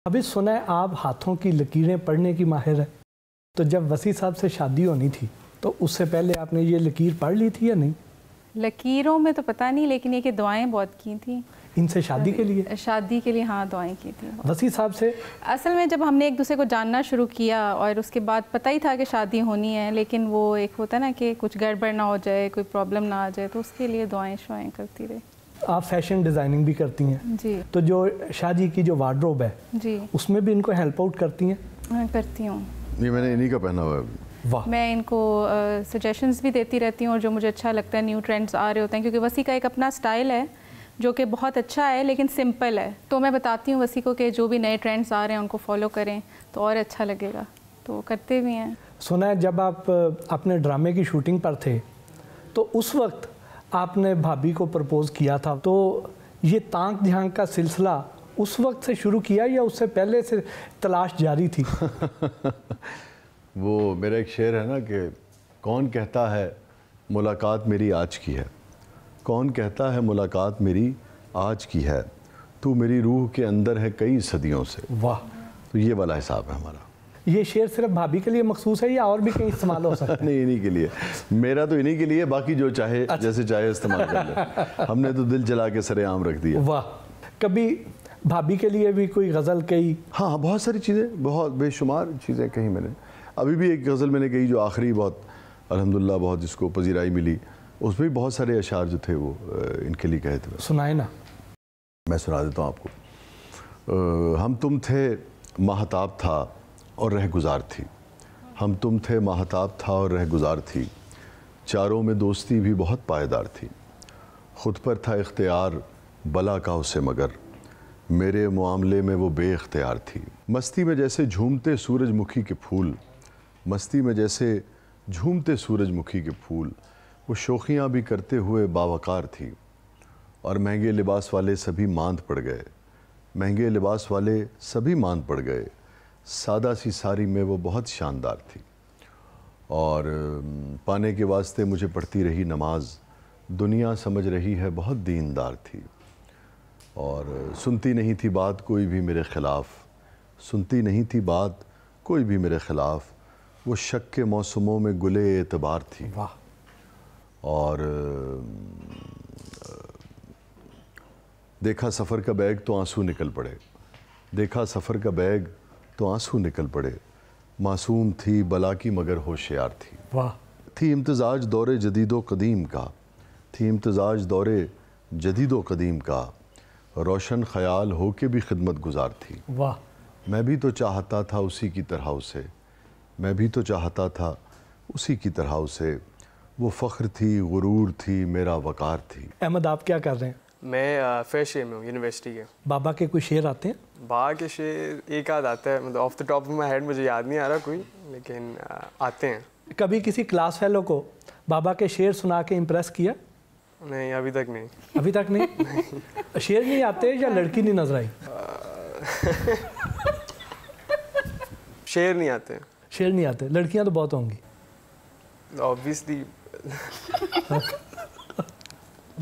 ابھی سنا ہے آپ ہاتھوں کی لکیریں پڑھنے کی ماہر ہے، تو جب وسیع صاحب سے شادی ہونی تھی تو اس سے پہلے آپ نے یہ لکیر پڑھ لی تھی یا نہیں؟ لکیروں میں تو پتہ نہیں، لیکن یہ کہ دعائیں بہت کی تھیں ان سے شادی کے لیے؟ شادی کے لیے ہاں، دعائیں کی تھیں وسیع صاحب سے۔ اصل میں جب ہم نے ایک دوسرے کو جاننا شروع کیا اور اس کے بعد پتہ ہی تھا کہ شادی ہونی ہے، لیکن وہ ایک ہوتا ہے نا کہ کچھ گڑبڑ نہ ہو جائے، کوئی پرابلم نہ آ جائے، تو اس کے لیے دعائیں شعائیں کرتی رہی۔ آپ فیشن ڈیزائننگ بھی کرتی ہیں جی، تو جو شاہ جی کی جو وارڈروب ہے جی اس میں بھی ان کو ہیلپ آؤٹ کرتی ہیں؟ میں کرتی ہوں، یہ میں نے انہی کا پہنا ہوا ہے۔ واہ، میں ان کو سجیشنز بھی دیتی رہتی ہوں، اور جو مجھے اچھا لگتا ہے، نیو ٹرینڈز آ رہے ہوتے ہیں، کیونکہ وسیع کا ایک اپنا سٹائل ہے جو کہ بہت اچھا ہے لیکن سمپل ہے، تو میں بتاتی ہوں وسیع کو کہ جو بھی نئے ٹرینڈز آ رہے ہیں ان کو فالو کریں تو اور اچھا لگے گا، تو کرتے بھی ہیں۔ سنا ہے جب آپ اپنے ڈرامے کی شوٹنگ پر تھے تو اس وقت آپ نے بھابھی کو پرپوز کیا تھا، تو یہ تانک جھانک کا سلسلہ اس وقت سے شروع کیا یا اس سے پہلے سے تلاش جاری تھی؟ وہ میرا ایک شعر ہے نا کہ کون کہتا ہے ملاقات میری آج کی ہے، کون کہتا ہے ملاقات میری آج کی ہے، تو میری روح کے اندر ہے کئی صدیوں سے۔ واہ، تو یہ والا حساب ہے ہمارا۔ یہ شعر صرف بھابھی کے لیے مخصوص ہے یا اور بھی کہیں استعمال ہو سکتا ہے؟ نہیں، انہی کے لیے، میرا تو انہی کے لیے، باقی جو چاہے جیسے چاہے استعمال کر لے، ہم نے تو دل جلا کے سر عام رکھ دیا۔ واہ، کبھی بھابھی کے لیے بھی کوئی غزل کہی؟ ہاں، بہت ساری چیزیں، بہت بے شمار چیزیں کہیں میں نے۔ ابھی بھی ایک غزل میں نے کہی جو آخری بہت الحمدللہ بہت جس کو پذیرائی ملی، اس میں بھی بہت سارے اشعار جو تھے وہ ان کے لیے کہے تھے۔ سنائے نا۔ میں سنا دیتا ہوں آپ کو۔ ہم تم تھے ماہتاب تھا اور رہ گزار تھی، ہم تم تھے ماہتاب تھا اور رہ گزار تھی، چاروں میں دوستی بھی بہت پائیدار تھی، خود پر تھا اختیار بلا کا اسے مگر میرے معاملے میں وہ بے اختیار تھی، مستی میں جیسے جھومتے سورج مکھی کے پھول، مستی میں جیسے جھومتے سورج مکھی کے پھول، وہ شوخیاں بھی کرتے ہوئے باوقار تھی، اور مہنگے لباس والے سبھی ماند پڑ گئے، مہنگے لباس والے سبھی ماند پڑ گئے، سادہ سی ساری میں وہ بہت شاندار تھی، اور پانے کے واسطے مجھے پڑھتی رہی نماز، دنیا سمجھ رہی ہے بہت دیندار تھی، اور سنتی نہیں تھی بات کوئی بھی میرے خلاف، سنتی نہیں تھی بات کوئی بھی میرے خلاف، وہ شک کے موسموں میں گلے اعتبار تھی، واہ، اور دیکھا سفر کا بیگ تو آنسو نکل پڑے، دیکھا سفر کا بیگ تو آنسو نکل پڑے، معصوم تھی بلا کی مگر ہوشیار تھی، واہ، تھی امتزاج دور جدید و قدیم کا، تھی امتزاج دور جدید و قدیم کا، روشن خیال ہو کے بھی خدمت گزار تھی، واہ، میں بھی تو چاہتا تھا اسی کی طرح اسے، میں بھی تو چاہتا تھا اسی کی طرح اسے، وہ فخر تھی غرور تھی میرا وقار تھی۔ احمد آپ کیا کر رہے ہیں؟ میں فرسٹ ایئر میں ہوں یونیورسٹی کے۔ بابا کے کوئی شعر آتے ہیں؟ بابا کے شعر ایک آدھ آتا ہے، مطلب off the top of my head مجھے یاد نہیں آ رہا کوئی، لیکن آتے ہیں۔ کبھی کسی کلاس فیلو کو بابا کے شعر سنا کے امپریس کیا؟ نہیں، ابھی تک نہیں۔ ابھی تک نہیں؟ شعر نہیں آتے یا لڑکی نہیں نظر آئی؟ شعر نہیں آتے۔ شعر نہیں آتے، لڑکیاں تو بہت ہوں گی آبویسلی۔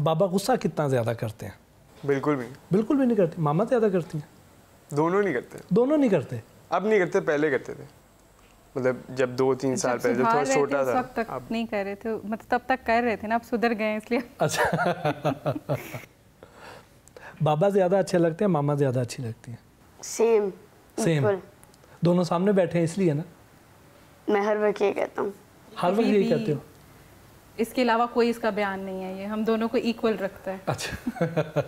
بابا غصہ کتنا زیادہ کرتے ہیں؟ بالکل بھی، بالکل بھی نہیں کرتے؟ ماما زیادہ کرتی ہیں؟ دونوں نہیں کرتے۔ دونوں نہیں کرتے؟ اب نہیں کرتے، پہلے کرتے تھے، مطلب جب 2-3 سال پہلے، جب تھوڑا چھوٹا تھا۔ اس وقت تک نہیں کر رہے تھے، مطلب تب تک کر رہے تھے نا، اب سدھر گئے اس لیے۔ اچھا، بابا زیادہ اچھے لگتے ہیں ماما زیادہ اچھی لگتی ہیں؟ سیم، دونوں سامنے بیٹھے ہیں اس لیے نا؟ میں ہر وقت یہ کہتا ہوں، ہر وقت یہی کہتے ہو؟ اس کے علاوہ کوئی اس کا بیان نہیں ہے، یہ ہم دونوں کو ایکول رکھتا ہے۔ اچھا،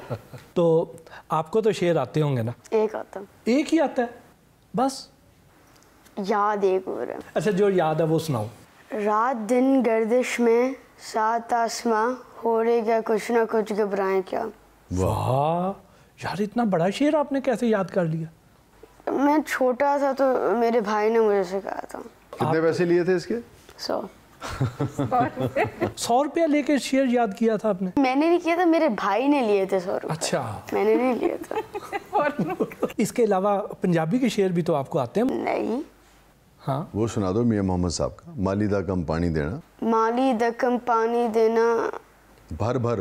تو آپ کو تو شعر آتے ہوں گے نا؟ ایک آتا، ایک ہی آتا ہے بس؟ یاد ایک ہو رہا ہے۔ اچھا، جو یاد ہے وہ سناؤ۔ رات دن گردش میں سات آسماں، ہو رہے گیا کچھ نہ کچھ گھبرائیں کیا۔ واہ یار، اتنا بڑا شعر آپ نے کیسے یاد کر لیا؟ میں چھوٹا تھا تو میرے بھائی نے مجھے سکھایا تھا۔ کتنے پیسے لیے تھے اس کے؟ 100۔ 100 روپیہ لے کے شعر یاد کیا تھا آپ نے؟ میں نے نہیں کیا تھا، میرے بھائی نے لیے تھے 100 روپے۔ اچھا، میں نے نہیں لیے تھا۔ اس کے علاوہ پنجابی کے شعر بھی تو آپ کو آتے ہیں؟ نہیں۔ ہاں، وہ سنا دو میاں محمد صاحب کا، مالی دا کم پانی دینا، مالی دا کم پانی دینا، بھر بھر